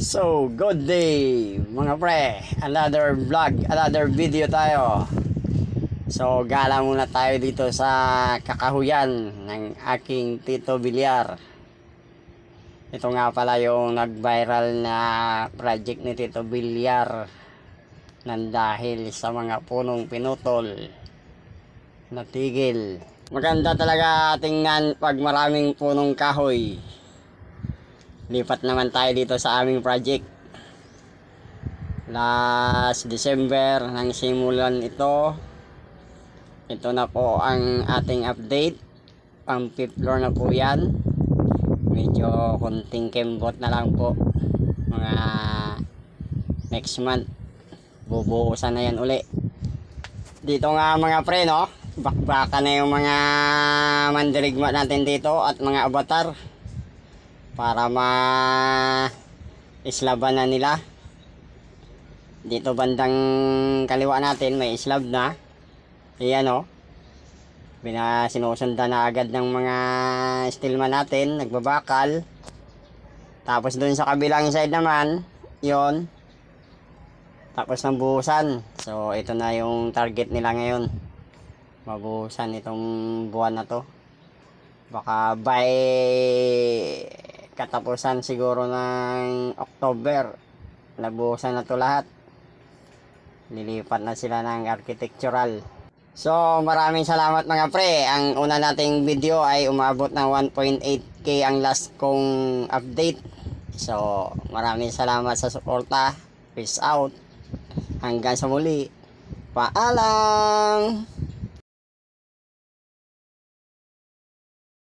So, good day mga pre. Another vlog, another video tayo. So, gala muna tayo dito sa kakahuyan ng aking Tito Villar. Ito nga pala yung nag-viral na project ni Tito Villar nang dahil sa mga punong pinutol, natigil. Maganda talaga tingnan pag maraming punong kahoy. Lipat naman tayo dito sa aming project. Last December nang simulan ito. Ito na po ang ating update. Pang 5th floor na po yan. Medyo konting kembot na lang po. Mga next month bubuhusan na yan uli. Dito nga mga pre, no? Bakbakan na yung mga mandirigma natin dito at mga avatar para islaban na nila. Dito bandang kaliwa natin may islab na. Ayan o. Sinusundan na agad ng mga steelman natin, nagbabakal. Tapos dun sa kabilang side naman, yon. Tapos ng buhusan. So ito na yung target nila ngayon. Mabuhusan itong buwan na to. Baka by katapusan siguro ng October, nabuhusan na to lahat. Lilipat na sila ng architectural. So maraming salamat mga pre. Ang una nating video ay umabot ng 1.8k ang last kong update. So maraming salamat sa suporta. Peace out. Hanggang sa muli. Paalam.